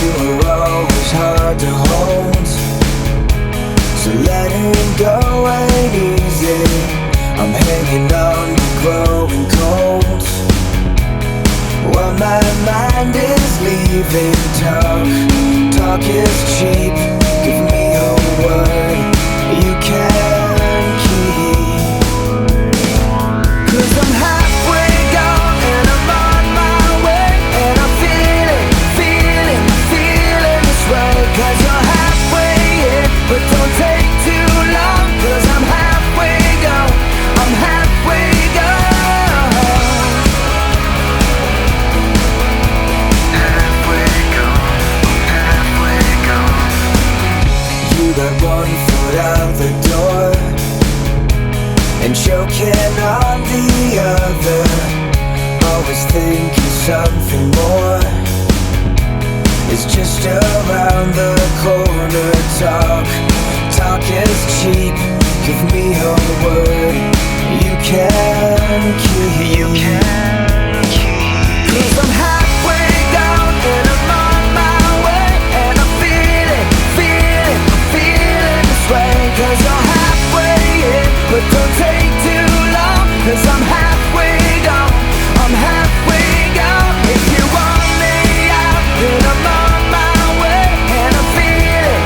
You were always hard to hold, so letting go ain't easy. I'm hanging on but growing cold, while my mind is leaving. Talk is cheap. Give me a word you can keep. 'Cause I'm halfway gone and I'm on my way, and I'm feeling this way. 'Cause you're halfway in, but don't take too long. 'Cause I'm halfway gone, I'm halfway gone. Halfway gone, halfway gone. You got one foot out the door and choking on the other, always thinking something more is just around the corner. Talk is cheap. Give me a word you can keep. 'Cause I'm halfway gone and I'm on my way, and I'm feeling this way. 'Cause you're halfway in, but don't take too long. 'Cause I'm halfway gone, I'm halfway gone. If you want me out, then I'm on my way, and I'm feeling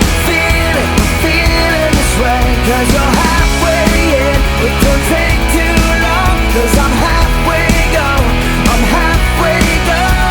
this way. 'Cause you're halfway in, but don't take too long. 'Cause I'm halfway gone, I'm halfway gone.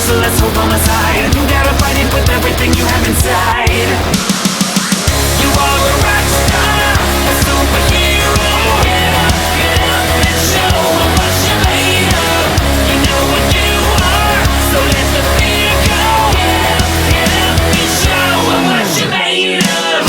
so let's hope on my side. You gotta fight it with everything you have inside. You are a rock star, a superhero. Get up, and show 'em what you're made of. You know what you are, so let the fear go. Get up, and show 'em what you're made of.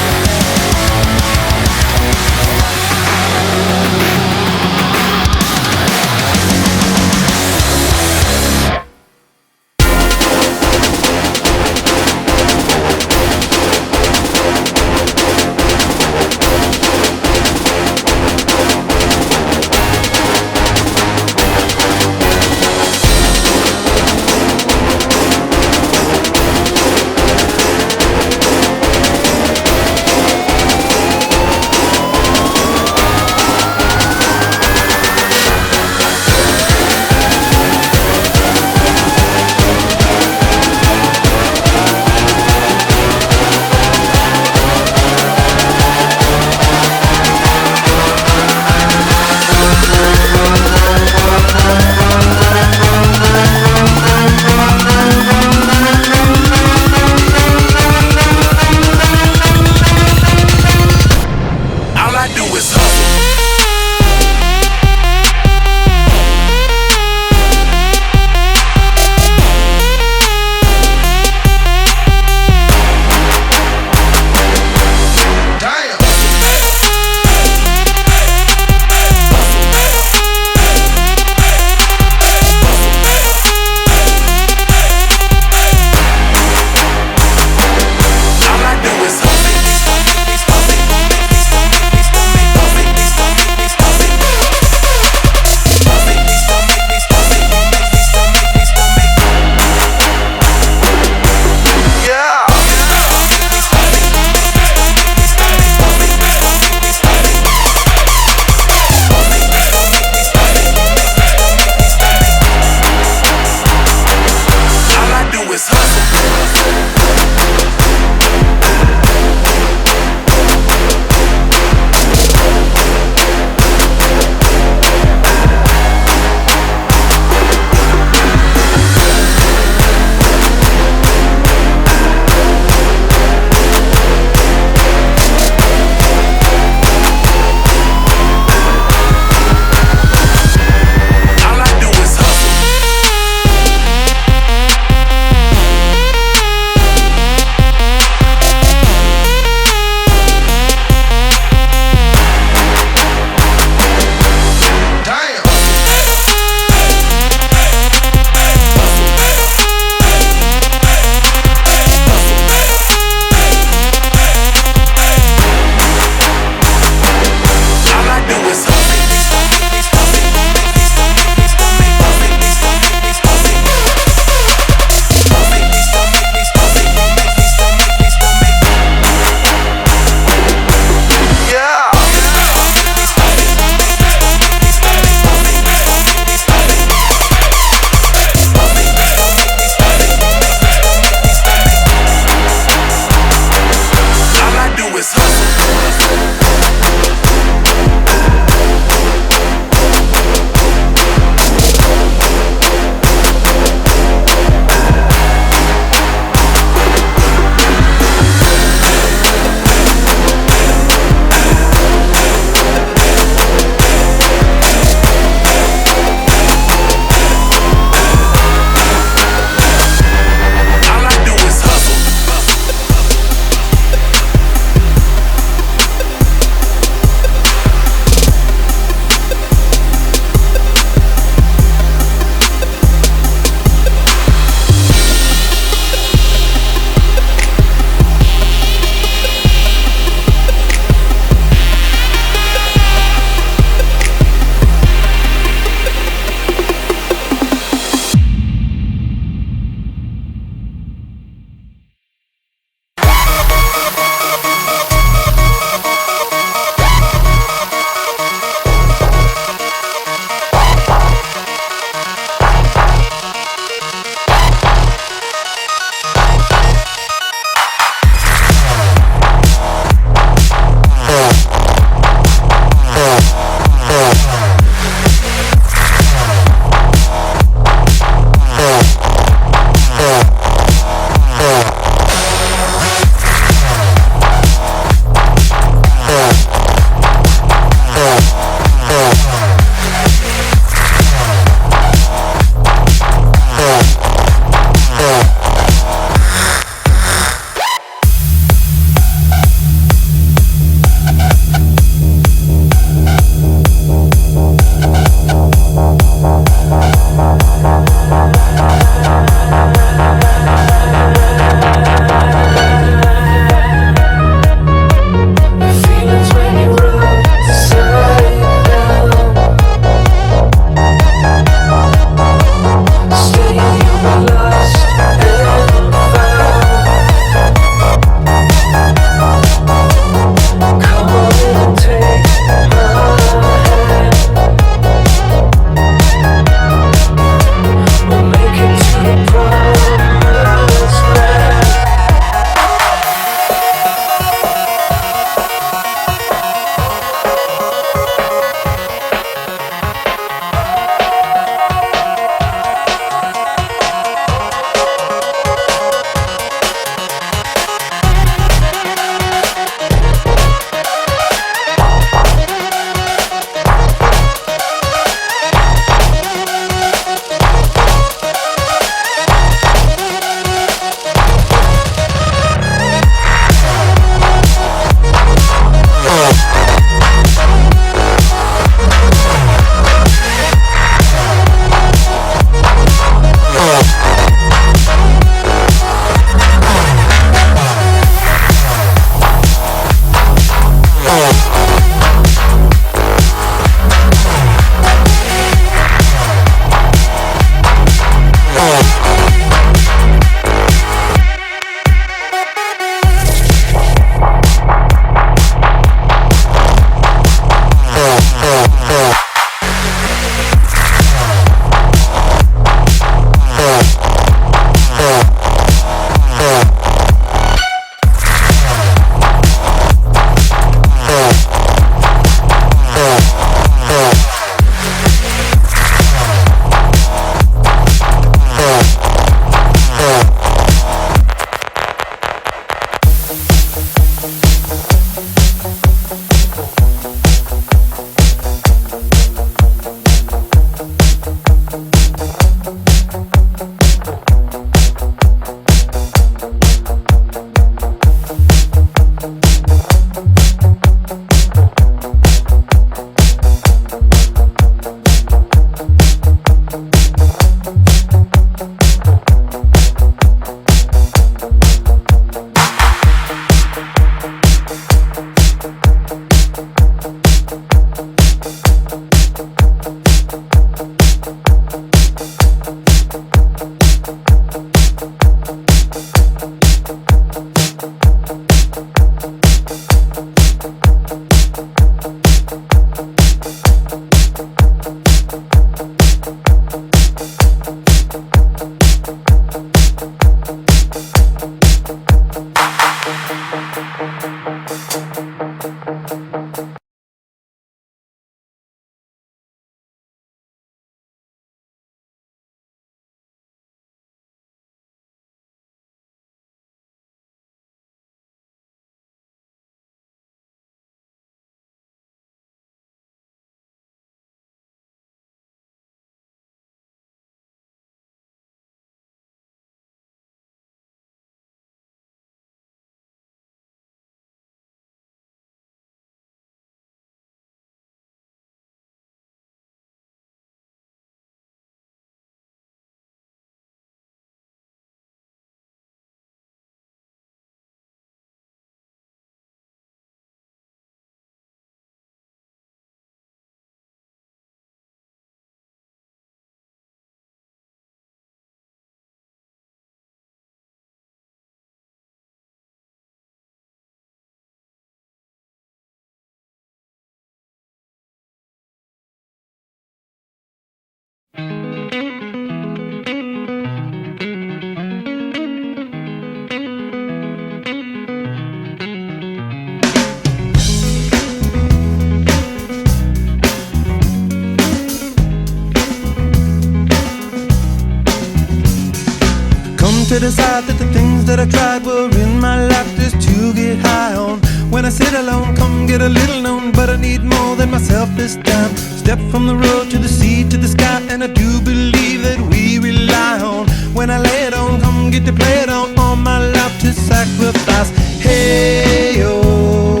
to decide that the things that I tried were in my life just to get high on. When I sit alone, come get a little known, but I need more than myself this time. Step from the road to the sea to the sky, and I do believe that we rely on. When I lay it on, come get to play it on, all my life to sacrifice. Hey, oh,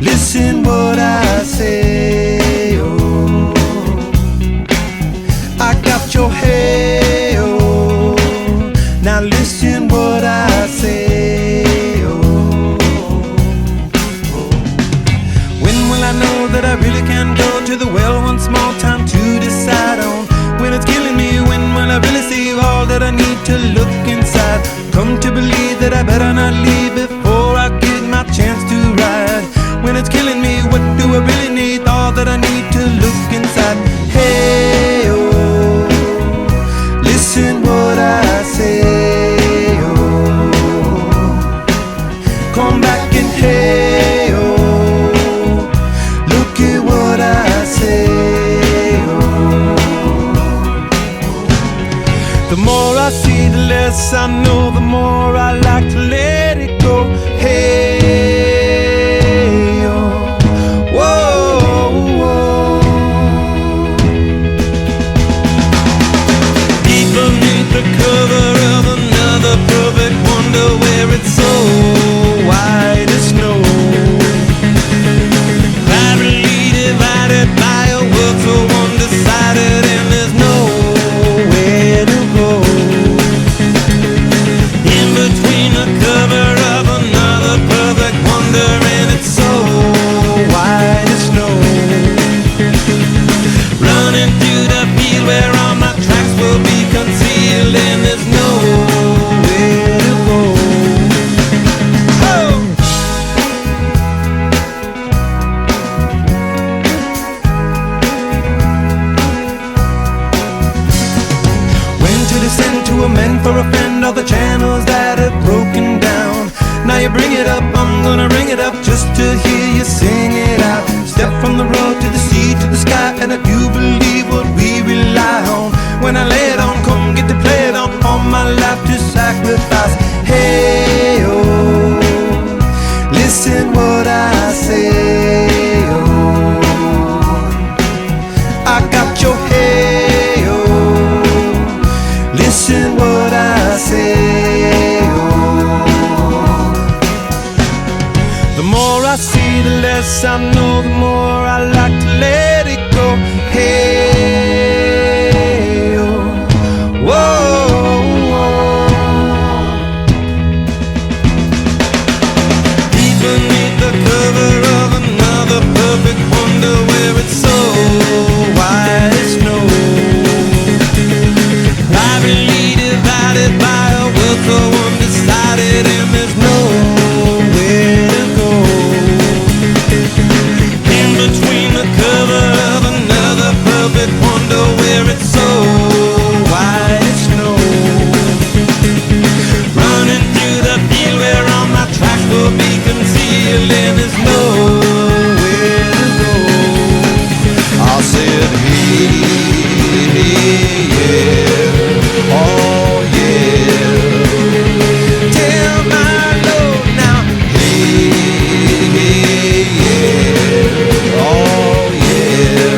listen what I say, oh, I got your hey, oh, now listen what I say, oh, when will I know that I really can go to the well one small time to decide on? When it's killing me, when will I really see all that I need to look inside? Come to believe that I better not leave before I get my chance to ride. When it's killing me, what do I really need? All that I need to look inside. Hey, oh, listen what I say, oh, come back and hey, oh, look at what I say, oh. The more I see, the less I know, the more I like to let it go. Hey, oh, whoa, whoa. Deep beneath the cover of another perfect wonder, where it's so white as snow, privately divided by a world so undecided, and there's nowhere to go. In between the cover of another perfect wonder, and it's so white as snow, running through the field where all my tracks will be concealed, and there's nowhere to go. Oh! When to descend to amend for a friend all the channels that have broken down. Now you bring it up, I'm gonna ring it up just to hear you sing it out. Step from the road to the sea to the sky, and I do believe what we rely on. When I lay it on, come get to play it on, all my life to sacrifice. Hey, oh, listen what I say, oh, I got your hey, oh, listen what I say, oh. The more I see, the less I know, the more I like to let it go. Hey, oh, whoa, whoa. Deep beneath the cover of another perfect wonder, where it's so white as snow, privately divided by a world so undecided, and there's nowhere to go. In between the cover of another perfect wonder, where it's so white as snow, running through the field where all my tracks will be concealed, and there's nowhere to go. I said, hey, yeah, oh yeah, tell my Lord now. Hey, yeah, oh yeah,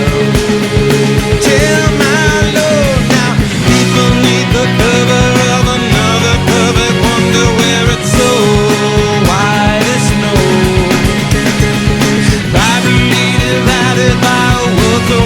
tell my Lord now. Deep beneath the cover of another perfect wonder, where it's so white as snow, privately divided by a world so